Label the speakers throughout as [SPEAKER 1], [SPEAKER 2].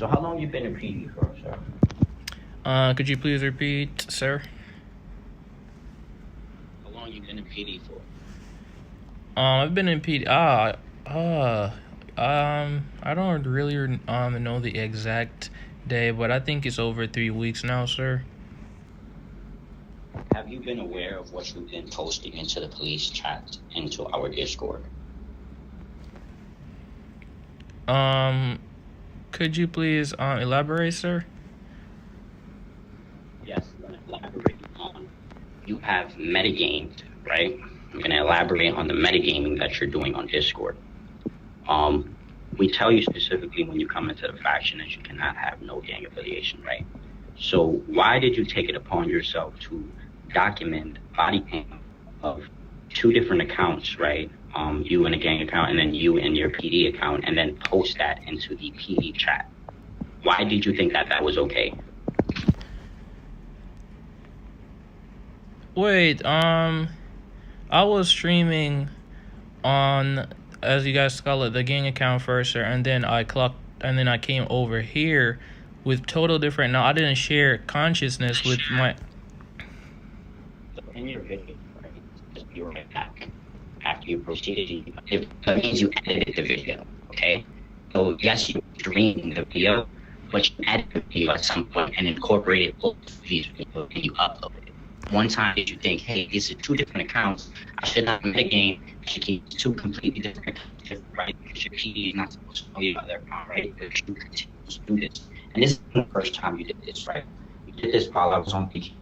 [SPEAKER 1] So how long you been in PD for, sir?
[SPEAKER 2] Could you please repeat, sir?
[SPEAKER 1] How long you been in PD for?
[SPEAKER 2] I've been in PD. I don't really know the exact day, but I think it's over 3 weeks now, sir.
[SPEAKER 1] Have you been aware of what you've been posting into the police chat, into our Discord?
[SPEAKER 2] Could you please elaborate, sir?
[SPEAKER 1] Yes, I'm going to elaborate on. You have metagamed, right? I'm going to elaborate on the metagaming that you're doing on Discord. We tell you specifically when you come into the faction that you cannot have no gang affiliation, right? So why did you take it upon yourself to document body cam of 2 different accounts, right? You in a gang account and then you in your PD account, and then post that into the PD chat? Why did you think that that was okay?
[SPEAKER 2] Wait, I was streaming on, as you guys call it, the gang account first, sir, and then I came over here with total different. Now I didn't share consciousness with my.
[SPEAKER 1] So in your video, right, just be right back. After you proceeded, that means you edited the video, okay? So yes, you streamed the video, but you edited the video at some point and incorporated both of these videos and you uploaded it. One time did you think, hey, these are 2 different accounts, I should not metagame, I should keep 2 completely different accounts, right? Because your PD is not supposed to know your other account, right? Because you continue to do this. And this is the first time you did this, right? You did this while I was on vacation,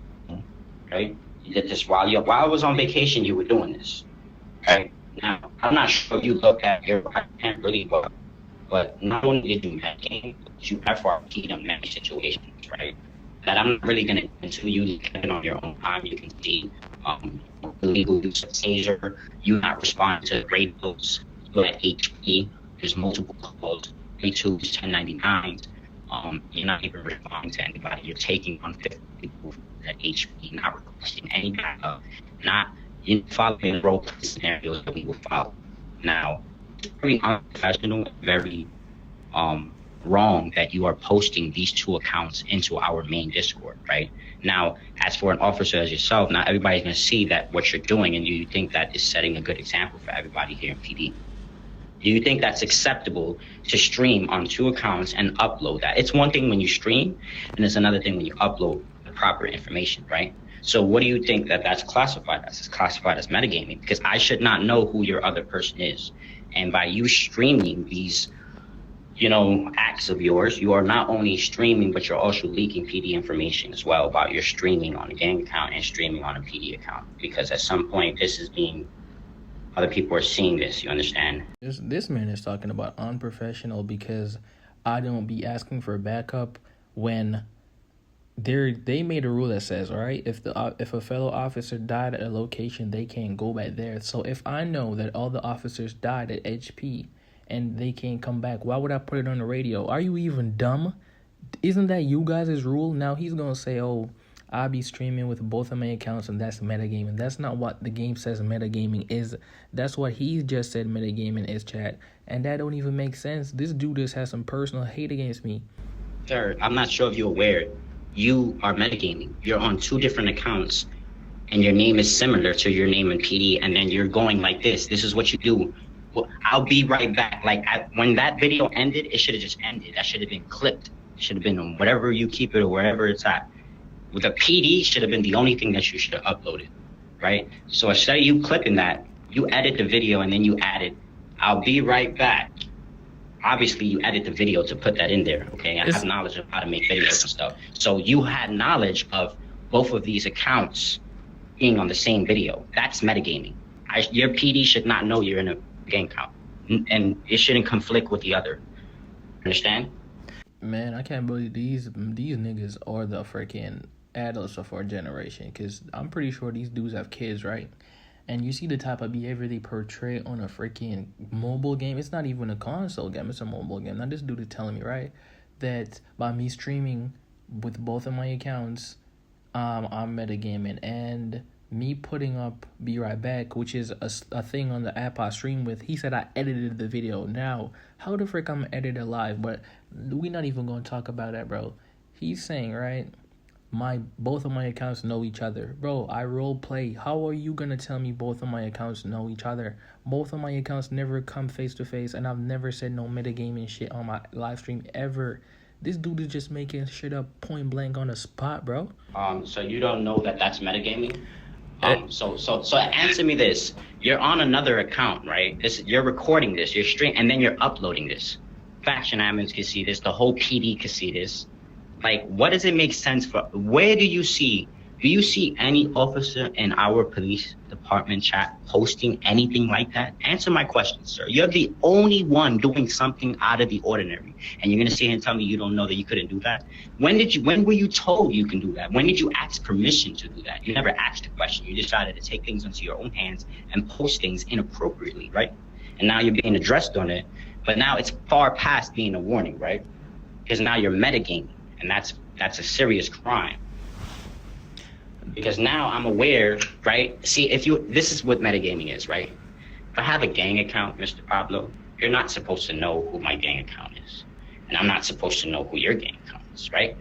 [SPEAKER 1] right? You did this while I was on vacation, you were doing this. Right? Now, I'm not sure if you look at your content really well, but not only did you metagame, but you FRP'd in many situations, right? That I'm not really going to until you look at it on your own time. You can see illegal use of taser, you not responding to radios, you at HP, there's multiple calls, B2s, 1099s, you're not even responding to anybody, you're taking on 50 people at HP, not requesting any backup, not following role play scenarios that we will follow. Now, it's very unprofessional, very wrong that you are posting these 2 accounts into our main Discord, right? Now, as for an officer as yourself, not everybody's going to see that what you're doing, and you think that is setting a good example for everybody here in PD. Do you think that's acceptable to stream on 2 accounts and upload that? It's one thing when you stream, and it's another thing when you upload the proper information, right? So what do you think that that's classified as? It's classified as metagaming, because I should not know who your other person is. And by you streaming these, acts of yours, you are not only streaming, but you're also leaking PD information as well about your streaming on a gang account and streaming on a PD account. Because at some point, other people are seeing this, you understand?
[SPEAKER 2] This man is talking about unprofessional because I don't be asking for backup when they made a rule that says, all right, if a fellow officer died at a location, they can't go back there. So if I know that all the officers died at HP and they can't come back, why would I put it on the radio? Are you even dumb? Isn't that you guys' rule? Now he's gonna say, oh, I'll be streaming with both of my accounts and that's metagaming. That's not what the game says metagaming is. That's what he just said metagaming is, chat. And that don't even make sense. This dude just has some personal hate against me.
[SPEAKER 1] Sir, I'm not sure if you're aware. You are metagaming. You're on 2 different accounts, and your name is similar to your name in PD, and then you're going like this. This is what you do. Well, I'll be right back. Like, when that video ended, it should have just ended. That should have been clipped. It should have been on whatever you keep it or wherever it's at. With the PD should have been the only thing that you should have uploaded, right? So instead of you clipping that, you edit the video, and then you added, I'll be right back. Obviously, you edit the video to put that in there, okay? I have knowledge of how to make videos and stuff. So you had knowledge of both of these accounts being on the same video. That's metagaming. Your PD should not know you're in a gang account, and it shouldn't conflict with the other. Understand?
[SPEAKER 2] Man, I can't believe these niggas are the freaking adults of our generation, because I'm pretty sure these dudes have kids, right? And you see the type of behavior they portray on a freaking mobile game. It's not even a console game. It's a mobile game. Now, this dude is telling me, right, that by me streaming with both of my accounts, I'm metagaming. And me putting up Be Right Back, which is a thing on the app I stream with. He said I edited the video. Now, how the frick I'm edited live? But we not even going to talk about that, bro. He's saying, right, both of my accounts know each other. Bro, I role play. How are you gonna tell me both of my accounts know each other? Both of my accounts never come face to face, and I've never said no metagaming shit on my live stream ever. This dude is just making shit up point blank on the spot, bro.
[SPEAKER 1] So you don't know that that's metagaming? So answer me this. You're on another account, right? You're recording this, you're streaming, and then you're uploading this. Faction admins can see this, the whole PD can see this. Like, what does it make sense for? Where do you see any officer in our police department chat posting anything like that? Answer my question, sir. You're the only one doing something out of the ordinary, and you're gonna sit here and tell me you don't know that you couldn't do that? When were you told you can do that? When did you ask permission to do that? You never asked a question. You decided to take things into your own hands and post things inappropriately, right? And now you're being addressed on it, but now it's far past being a warning, right? Because now you're metagaming. And that's a serious crime. Because now I'm aware, right? See, this is what metagaming is, right? If I have a gang account, Mr. Pablo, you're not supposed to know who my gang account is. And I'm not supposed to know who your gang account is, right?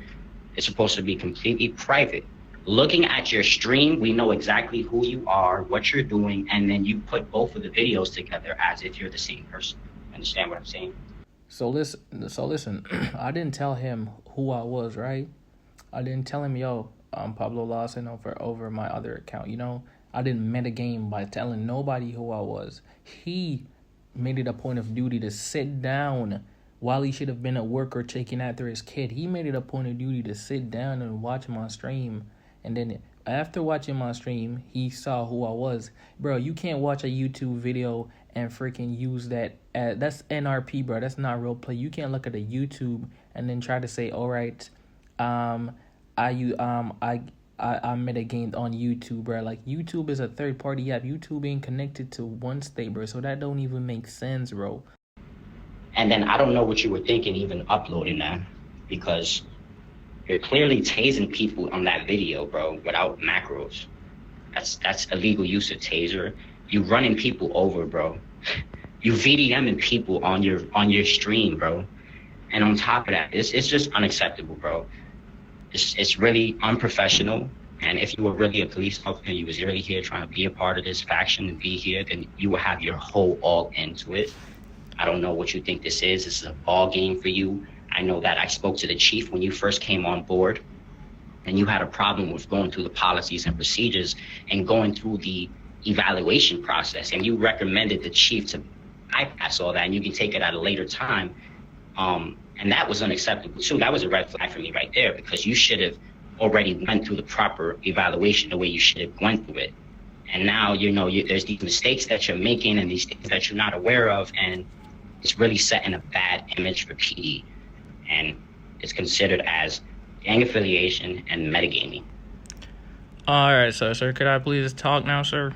[SPEAKER 1] It's supposed to be completely private. Looking at your stream, we know exactly who you are, what you're doing, and then you put both of the videos together as if you're the same person. Understand what I'm saying?
[SPEAKER 2] So listen, I didn't tell him who I was, right? I didn't tell him, yo, I'm Pablo Lawson over my other account, you know? I didn't metagame by telling nobody who I was. He made it a point of duty to sit down while he should have been at work or taking after his kid. He made it a point of duty to sit down and watch my stream. And then after watching my stream, he saw who I was. Bro, you can't watch a YouTube video and freaking use that. That's NRP, bro. That's not real play. You can't look at a YouTube and then try to say, all right, I metagamed on YouTube, bro. Like, YouTube is a third party app. YouTube ain't connected to one state, bro. So that don't even make sense, bro.
[SPEAKER 1] And then I don't know what you were thinking even uploading that, because you're clearly tasing people on that video, bro, without macros. That's illegal use of taser. You running people over, bro. You VDMing people on your stream, bro. And on top of that, it's just unacceptable, bro. It's really unprofessional. And if you were really a police officer, you was really here trying to be a part of this faction and be here, then you will have your whole all into it. I don't know what you think this is. This is a ball game for you. I know that I spoke to the chief when you first came on board, and you had a problem with going through the policies and procedures and going through the evaluation process, and you recommended the chief to bypass all that, and you can take it at a later time. And that was unacceptable too. That was a red flag for me right there, because you should have already went through the proper evaluation the way you should have went through it. And now, there's these mistakes that you're making and these things that you're not aware of, and it's really setting a bad image for PD. And it's considered as gang affiliation and metagaming.
[SPEAKER 2] All right, sir, could I please talk now, sir?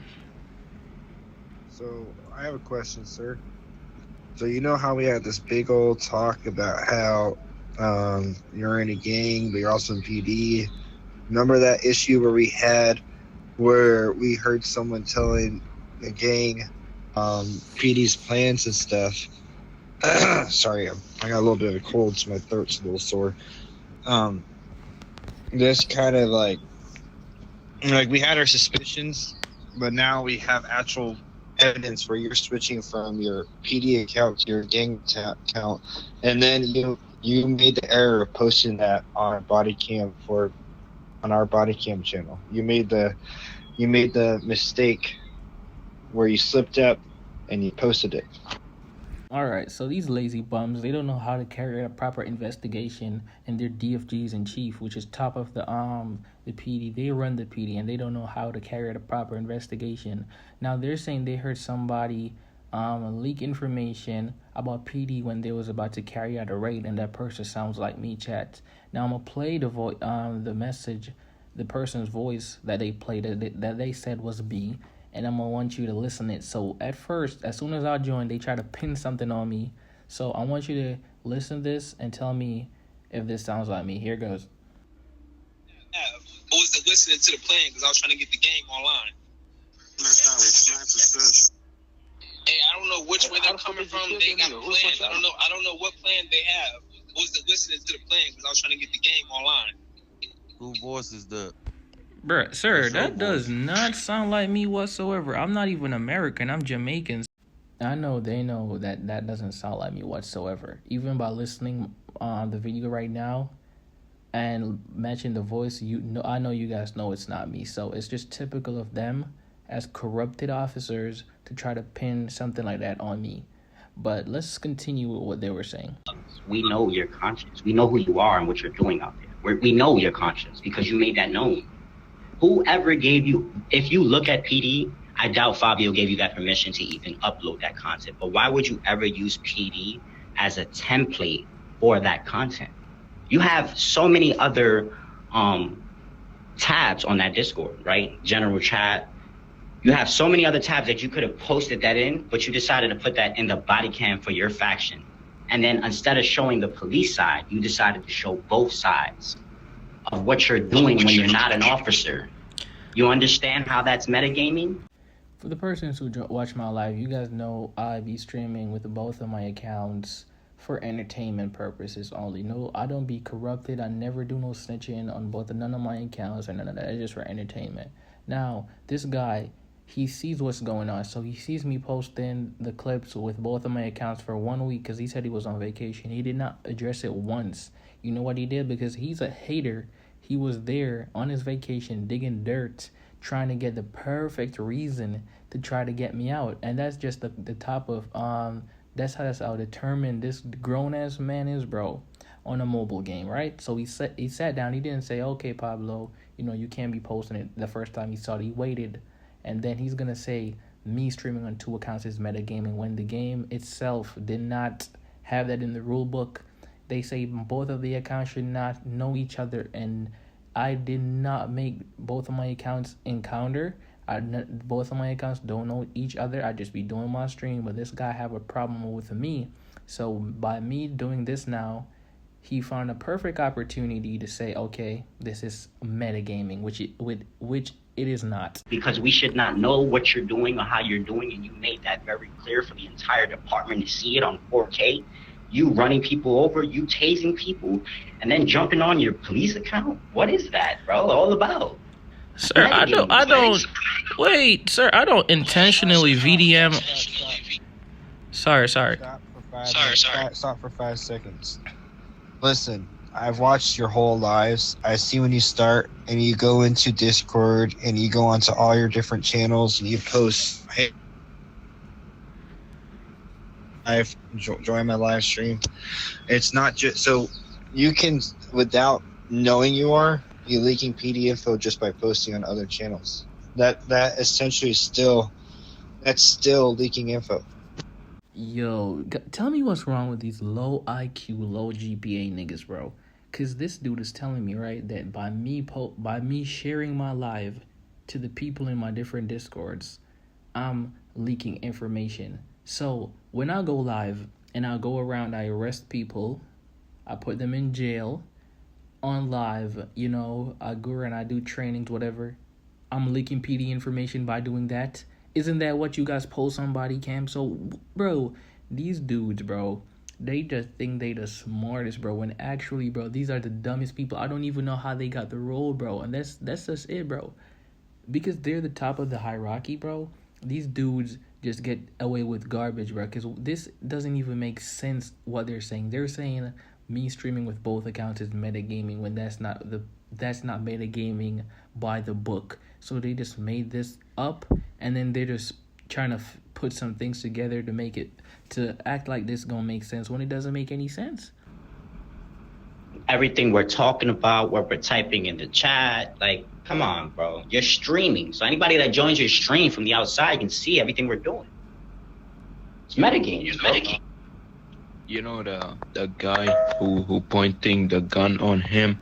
[SPEAKER 3] So I have a question, sir. So you know how we had this big old talk about how you're in a gang, but you're also in PD? Remember that issue where we heard someone telling the gang PD's plans and stuff? Sorry, I got a little bit of a cold, so my throat's a little sore. This kind of like we had our suspicions, but now we have actual evidence where you're switching from your PD account to your gang account, and then you made the error of posting that on our body cam channel. You made the mistake where you slipped up and you posted it.
[SPEAKER 2] All right, so these lazy bums, they don't know how to carry out a proper investigation, and their DFGs in chief, which is top of the PD, they run the PD, and they don't know how to carry out a proper investigation. Now, they're saying they heard somebody leak information about PD when they was about to carry out a raid, and that person sounds like me, chat. Now, I'm going to play the message, the person's voice that they played, that they said was B, and I'm going to want you to listen it. So at first, as soon as I joined, they try to pin something on me. So I want you to listen to this and tell me if this sounds like me. Here goes.
[SPEAKER 4] What was
[SPEAKER 3] wasn't listening to the plan because I was trying to get the game online. That's not what says. Hey, I don't know which way they're coming from. They got plans. I don't know what plan they have. I wasn't listening to the plan because I was trying to get the game online.
[SPEAKER 4] Who voice is that?
[SPEAKER 2] Bruh, sir, that does not sound like me whatsoever. I'm not even American. I'm Jamaican. I know they know that doesn't sound like me whatsoever. Even by listening on the video right now and matching the voice, I know you guys know it's not me. So it's just typical of them as corrupted officers to try to pin something like that on me. But let's continue with what they were saying.
[SPEAKER 1] We know your conscience. We know who you are and what you're doing out there. We know your conscience because you made that known. Whoever gave you, if you look at PD, I doubt Fabio gave you that permission to even upload that content. But why would you ever use PD as a template for that content? You have so many other tabs on that Discord, right? General chat. You have so many other tabs that you could have posted that in, but you decided to put that in the body cam for your faction. And then instead of showing the police side, you decided to show both sides of what you're doing when you're not an officer. You understand how that's metagaming?
[SPEAKER 2] For the persons who watch my live, you guys know I be streaming with both of my accounts for entertainment purposes only. No, I don't be corrupted. I never do no snitching on none of my accounts or none of that. It's just for entertainment. Now, this guy, he sees what's going on. So he sees me posting the clips with both of my accounts for 1 week because he said he was on vacation. He did not address it once. You know what he did? Because he's a hater. He was there on his vacation digging dirt, trying to get the perfect reason to try to get me out. And that's just the top of that's how determined this grown-ass man is, bro, on a mobile game, right? So he sat down. He didn't say, okay, Pablo, you can't be posting it the first time he saw it. He waited. And then he's going to say me streaming on 2 accounts is metagaming when the game itself did not have that in the rule book. They say both of the accounts should not know each other, and I did not make both of my accounts encounter. Both of my accounts don't know each other. I just be doing my stream, but this guy have a problem with me. So by me doing this now, he found a perfect opportunity to say, okay, this is metagaming, which it is not.
[SPEAKER 1] Because we should not know what you're doing or how you're doing, and you made that very clear for the entire department to see it on 4K. You running people over, you tasing people, and then jumping on your police account. What is that, bro? All about?
[SPEAKER 2] Sir, I don't. Wait, sir, I don't intentionally VDM. Sorry.
[SPEAKER 3] Stop for 5 seconds. Listen, I've watched your whole lives. I see when you start and you go into Discord and you go onto all your different channels and you post, hey, I've joined my live stream. It's not just so you can, without knowing you leaking PD info just by posting on other channels. That essentially is still leaking info.
[SPEAKER 2] Yo, tell me what's wrong with these low IQ, low GPA niggas, bro. Because this dude is telling me, right, that by me sharing my live to the people in my different Discords, I'm leaking information. So when I go live and I go around, I arrest people, I put them in jail on live, I go around, I do trainings, whatever. I'm leaking PD information by doing that. Isn't that what you guys post on body cam? So, bro, these dudes, bro, they just think they the smartest, bro, when actually, bro, these are the dumbest people. I don't even know how they got the role, bro, and that's just it, bro. Because they're the top of the hierarchy, bro, these dudes just get away with garbage, bro, because this doesn't even make sense what they're saying. They're saying me streaming with both accounts is metagaming when that's not metagaming by the book. So they just made this up, and then they're just trying to put some things together to make it, to act like this gonna make sense when it doesn't make any sense.
[SPEAKER 1] Everything we're talking about, what we're typing in the chat, like, come on, bro. You're streaming. So anybody that joins your stream from the outside can see everything we're doing. It's metagaming. It's metagaming.
[SPEAKER 4] You know the guy who pointing the gun on him?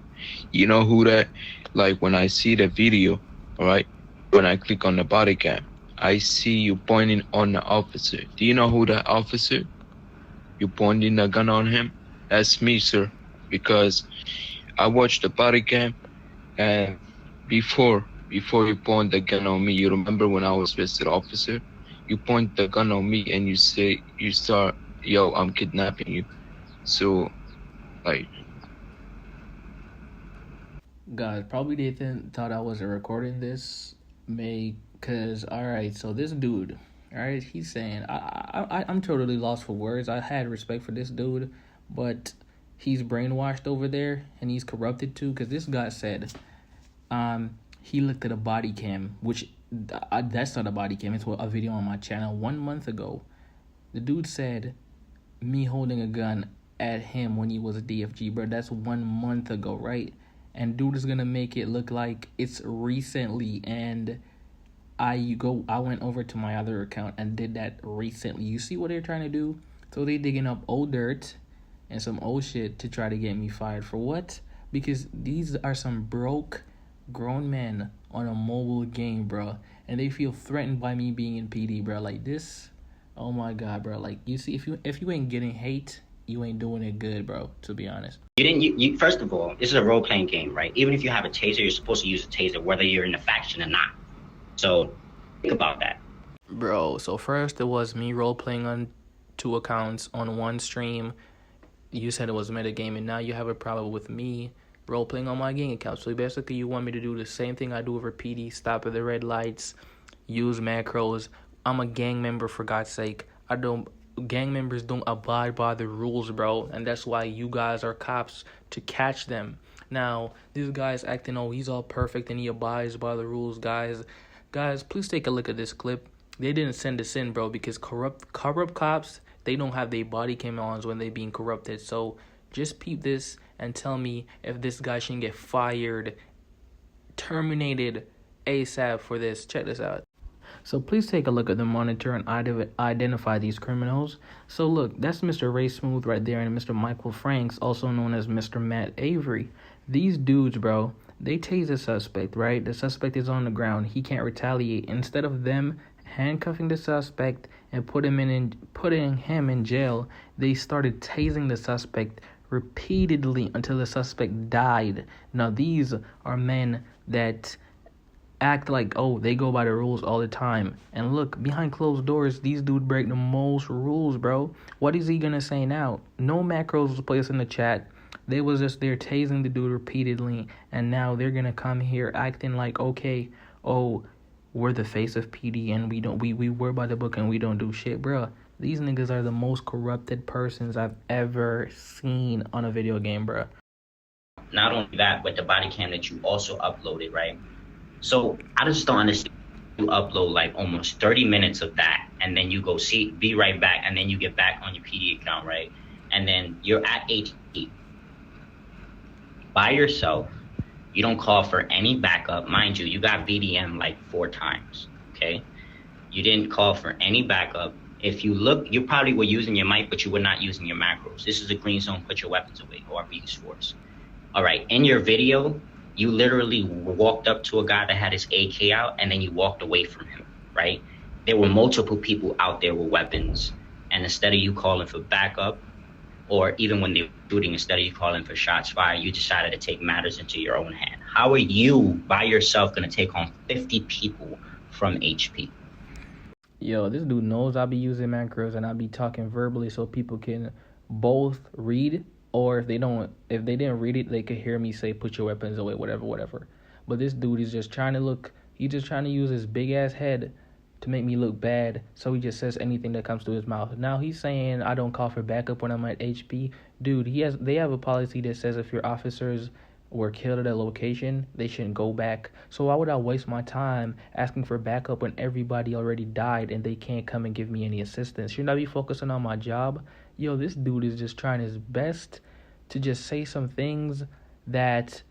[SPEAKER 4] You know who that? Like when I see the video, all right, when I click on the body cam, I see you pointing on the officer. Do you know who that officer? You pointing the gun on him? That's me, sir. Because I watched the body cam and before you point the gun on me, you remember when I was arrested, officer? You point the gun on me and you start, yo, I'm kidnapping you. So, like,
[SPEAKER 2] Guys, probably they thought I wasn't recording this, cause all right. So this dude, all right, he's saying I'm totally lost for words. I had respect for this dude, but he's brainwashed over there and he's corrupted too. Cause this guy said, he looked at a body cam, which that's not a body cam. It's a video on my channel 1 month ago. The dude said me holding a gun at him when he was a DFG, bro. That's 1 month ago, right? And dude is gonna make it look like it's recently, and I went over to my other account and did that recently. You see what they're trying to do? So they digging up old dirt and some old shit to try to get me fired for what? Because these are some broke grown men on a mobile game, bro, and they feel threatened by me being in PD, bro. Like this, oh my god, bro. Like you see, if you ain't getting hate, you ain't doing it good, bro. To be honest.
[SPEAKER 1] You first of all, this is a role-playing game, right? Even if you have a taser, you're supposed to use a taser, whether you're in a faction or not. So think about that.
[SPEAKER 2] Bro, so first it was me role-playing on 2 accounts on 1 stream. You said it was metagame, and now you have a problem with me role-playing on my gang account. So basically you want me to do the same thing I do over PD, stop at the red lights, use macros. I'm a gang member, for God's sake. Gang members don't abide by the rules, bro, and that's why you guys are cops, to catch them. Now this guy's acting, oh, he's all perfect and he abides by the rules. Guys, please take a look at this clip. They didn't send this in, bro, because corrupt cops, they don't have their body cam ons when they being corrupted. So just peep this and tell me if this guy shouldn't get fired, terminated ASAP for this. Check this out. So please take a look at the monitor and identify these criminals. So look, that's Mr. Ray Smooth right there and Mr. Michael Franks, also known as Mr. Matt Avery. These dudes, bro, they tase the suspect, right? The suspect is on the ground. He can't retaliate. Instead of them handcuffing the suspect and putting him in jail, they started tasing the suspect repeatedly until the suspect died. Now these are men that act like, oh, they go by the rules all the time. And look, behind closed doors, these dudes break the most rules, bro. What is he gonna say now? No macros was placed in the chat. They was just there tasing the dude repeatedly, and now they're gonna come here acting like, okay, oh, we're the face of PD and we were by the book and we don't do shit, bro. These niggas are the most corrupted persons I've ever seen on a video game, bro.
[SPEAKER 1] Not only that, but the body cam that you also uploaded, right? So I just don't understand. You upload like almost 30 minutes of that, and then you go be right back, and then you get back on your PD account, right? And then you're at HP by yourself. You don't call for any backup. Mind you, you got BDM like 4 times, okay? You didn't call for any backup. If you look, you probably were using your mic, but you were not using your macros. This is a green zone, put your weapons away, or be used force. All right, in your video, you literally walked up to a guy that had his AK out, and then you walked away from him, right? There were multiple people out there with weapons, and instead of you calling for backup, or even when they were shooting, instead of you calling for shots fired, you decided to take matters into your own hand. How are you, by yourself, going to take on 50 people from HP?
[SPEAKER 2] Yo, this dude knows I be using macros, and I be talking verbally so people can both read, or if they didn't read it, they could hear me say, put your weapons away, whatever. But this dude is just trying to use his big ass head to make me look bad, so he just says anything that comes to his mouth. Now he's saying I don't call for backup when I'm at HP. Dude, they have a policy that says if your officers were killed at a location, they shouldn't go back. So why would I waste my time asking for backup when everybody already died and they can't come and give me any assistance? Shouldn't I be focusing on my job? Yo, this dude is just trying his best to just say some things that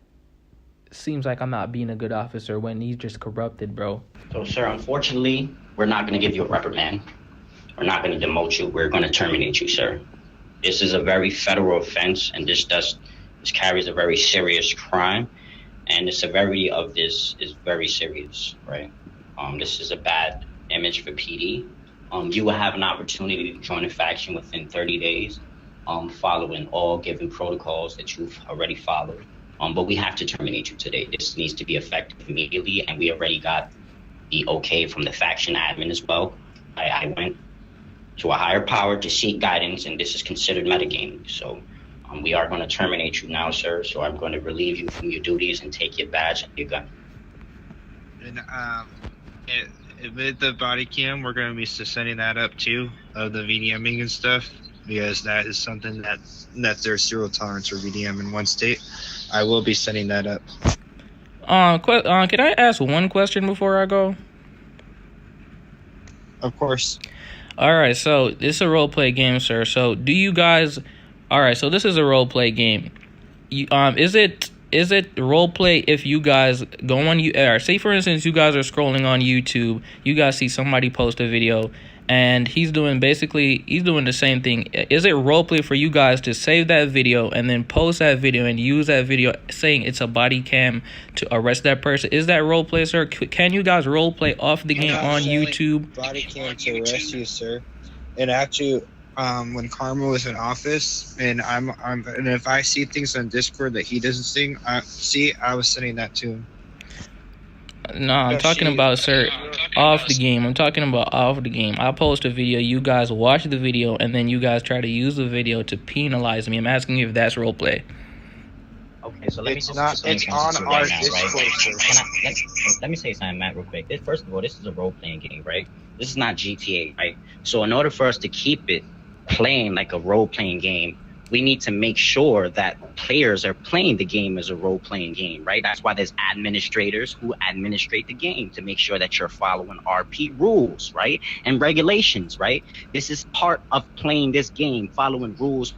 [SPEAKER 2] seems like I'm not being a good officer when he's just corrupted, bro.
[SPEAKER 1] So, sir, unfortunately, we're not going to give you a reprimand. We're not going to demote you. We're going to terminate you, sir. This is a very federal offense, and this carries a very serious crime, and the severity of this is very serious, right? This is a bad image for PD. You will have an opportunity to join a faction within 30 days, following all given protocols that you've already followed. But we have to terminate you today. This needs to be effective immediately, and we already got the okay from the faction admin as well. I went to a higher power to seek guidance, and this is considered metagaming. So we are going to terminate you now, sir. So I'm going to relieve you from your duties and take your badge and your gun.
[SPEAKER 3] And with the body cam, we're going to be sending that up too, of the VDMing and stuff, because that is something that there's zero tolerance for VDM in one state. I will be sending that up.
[SPEAKER 2] Can I ask one question before I go?
[SPEAKER 3] Of course.
[SPEAKER 2] All right, so this is a role play game, sir. So do you guys? All right, so this is a role play game. Is it role play if you guys go on say for instance you guys are scrolling on YouTube, you guys see somebody post a video and he's doing the same thing. Is it role play for you guys to save that video and then post that video and use that video saying it's a body cam to arrest that person? Is that role play, sir? Can you guys role play off the game on YouTube?
[SPEAKER 3] Body cam to arrest you, sir. And actually, when Karma was in office, and and if I see things on Discord that he doesn't see, I was sending that to him.
[SPEAKER 2] No, I'm talking about, sir, off the game. I'm talking about off the game. I post a video, you guys watch the video, and then you guys try to use the video to penalize me. I'm asking you if that's role play.
[SPEAKER 1] Okay, so let me
[SPEAKER 3] It's on our Discord.
[SPEAKER 1] Let me say something, Matt, real quick. First of all, this is a role-playing game, right? This is not GTA, right? So in order for us to keep it playing like a role-playing game, we need to make sure that players are playing the game as a role-playing game, right? That's why there's administrators who administrate the game to make sure that you're following RP rules, right? And regulations, right? This is part of playing this game, following rules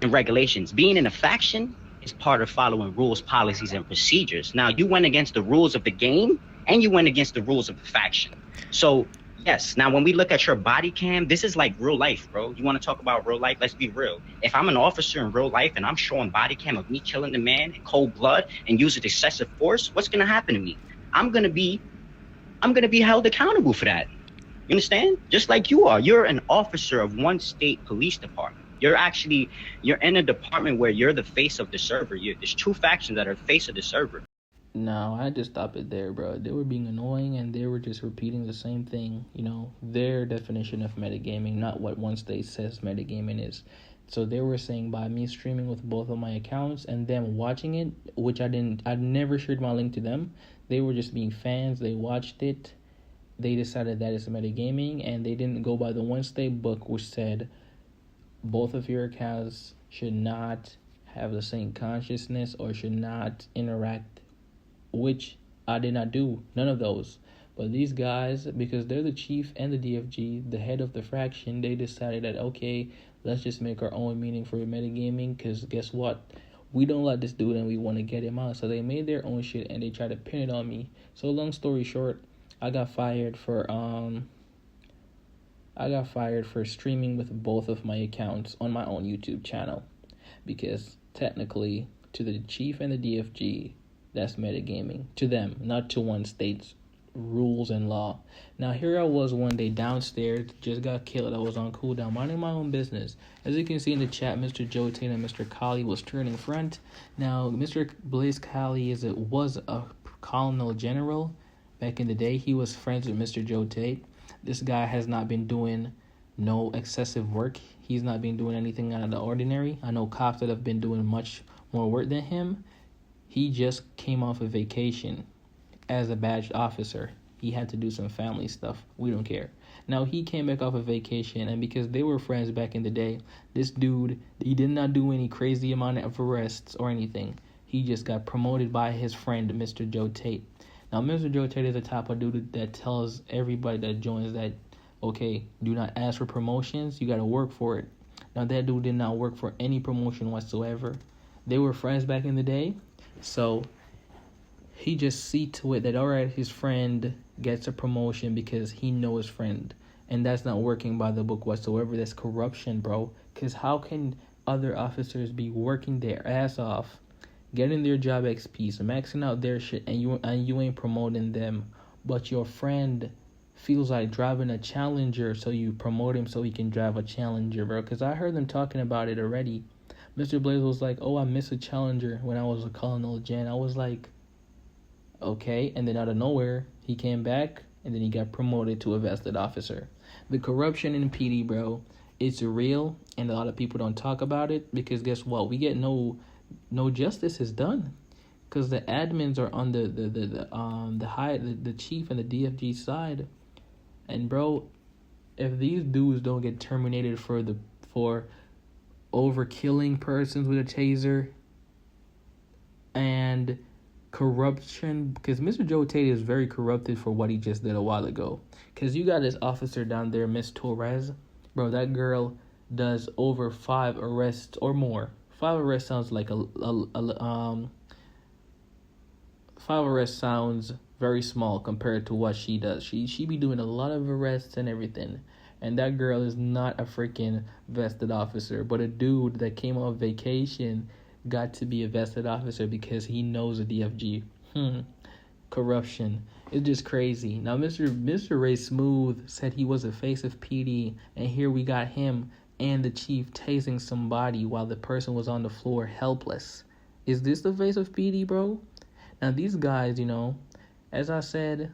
[SPEAKER 1] and regulations. Being in a faction is part of following rules, policies, and procedures. Now, you went against the rules of the game and you went against the rules of the faction. So yes, now when we look at your body cam, this is like real life, bro. You want to talk about real life? Let's be real. If I'm an officer in real life and I'm showing body cam of me killing the man in cold blood and using excessive force, what's going to happen to me? I'm going to be held accountable for that. You understand? Just like you are. You're an officer of one state police department. You're in a department where you're the face of the server. There's two factions that are the face of the server.
[SPEAKER 2] No, I had to stop it there, bro. They were being annoying and they were just repeating the same thing, their definition of metagaming, not what one state says metagaming is. So they were saying by me streaming with both of my accounts and them watching it, which I'd never shared my link to them. They were just being fans. They watched it. They decided that it's metagaming and they didn't go by the one state book, which said both of your accounts should not have the same consciousness or should not interact, which I did not do. None of those. But these guys, because they're the chief and the DFG, the head of the fraction, they decided that, okay, let's just make our own meaning for metagaming, because guess what? We don't like this dude and we want to get him out. So they made their own shit and they tried to pin it on me. So long story short, I got fired for streaming with both of my accounts on my own YouTube channel, because technically to the chief and the DFG, that's metagaming to them, not to one state's rules and law. Now here I was one day downstairs, just got killed. I was on cooldown, minding my own business. As you can see in the chat, Mr. Joe Tate and Mr. Kali was turning front. Now Mr. Blaze Kali was a colonel general back in the day. He was friends with Mr. Joe Tate. This guy has not been doing no excessive work. He's not been doing anything out of the ordinary. I know cops that have been doing much more work than him. He just came off a vacation as a badged officer. He had to do some family stuff. We don't care. Now, he came back off a vacation, and because they were friends back in the day, this dude, he did not do any crazy amount of arrests or anything. He just got promoted by his friend, Mr. Joe Tate. Now, Mr. Joe Tate is the type of dude that tells everybody that joins that, okay, do not ask for promotions. You got to work for it. Now, that dude did not work for any promotion whatsoever. They were friends back in the day. So he just see to it that, all right, his friend gets a promotion because he knows his friend. And that's not working by the book whatsoever. That's corruption, bro. Because how can other officers be working their ass off, getting their job XPs, maxing out their shit, and you ain't promoting them, but your friend feels like driving a Challenger, so you promote him so he can drive a Challenger, bro? Because I heard them talking about it already. Mr. Blaze was like, "Oh, I missed a challenger when I was a Colonel Jen." I was like, "Okay," and then out of nowhere, he came back, and then he got promoted to a vested officer. The corruption in PD, bro, it's real, and a lot of people don't talk about it because guess what? We get no justice is done because the admins are on the chief and the DFG side, and bro, if these dudes don't get terminated for over killing persons with a taser and corruption, because Mr. Joe Tate is very corrupted for what he just did a while ago. Because you got this officer down there, Miss Torres, bro. That girl does over 5 arrests or more. 5 arrests sounds like 5 arrests sounds very small compared to what she does. She be doing a lot of arrests and everything. And that girl is not a freaking vested officer, but a dude that came on vacation got to be a vested officer because he knows the DFG. Corruption. It's just crazy. Now, Mr. Ray Smooth said he was the face of PD, and here we got him and the chief tasing somebody while the person was on the floor helpless. Is this the face of PD, bro? Now, these guys, as I said,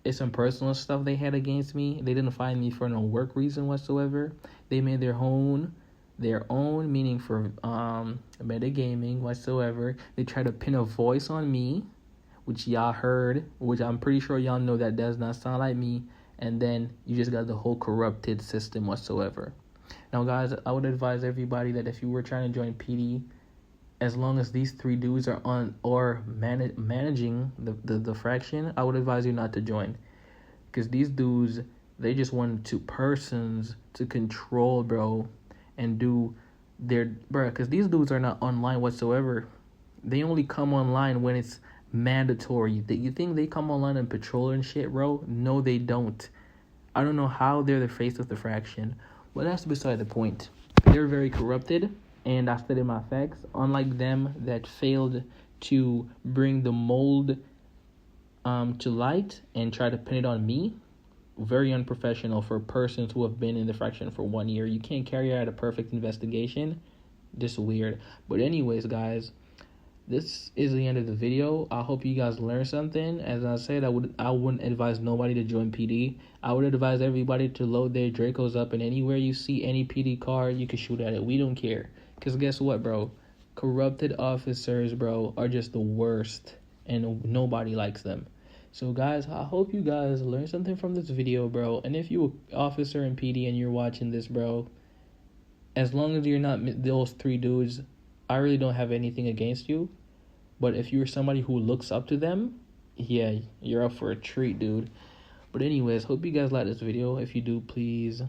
[SPEAKER 2] it's some personal stuff they had against me. They didn't find me for no work reason whatsoever. They made their own meaning for metagaming whatsoever. They tried to pin a voice on me, which y'all heard, which I'm pretty sure y'all know that does not sound like me. And then you just got the whole corrupted system whatsoever. Now, guys, I would advise everybody that if you were trying to join PD, as long as these 3 dudes are on or managing the fraction, I would advise you not to join. Because these dudes, they just want 2 persons to control, bro, and do their... Bro, because these dudes are not online whatsoever. They only come online when it's mandatory. You think they come online and patrol and shit, bro? No, they don't. I don't know how they're the face of the fraction. But that's beside the point. They're very corrupted. And I stated my facts. Unlike them that failed to bring the mold to light and try to pin it on me, very unprofessional for persons who have been in the fraction for 1 year. You can't carry out a perfect investigation. Just weird. But anyways, guys, this is the end of the video. I hope you guys learned something. As I said, I wouldn't advise nobody to join PD. I would advise everybody to load their Dracos up, and anywhere you see any PD car, you can shoot at it. We don't care. Because guess what, bro? Corrupted officers, bro, are just the worst, and nobody likes them. So, guys, I hope you guys learned something from this video, bro. And if you're an officer in PD and you're watching this, bro, as long as you're not those 3 dudes, I really don't have anything against you. But if you're somebody who looks up to them, yeah, you're up for a treat, dude. But anyways, hope you guys like this video. If you do, please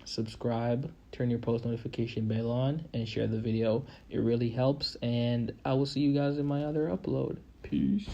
[SPEAKER 2] subscribe, turn your post notification bell on, and share the video. It really helps, and I will see you guys in my other upload. Peace.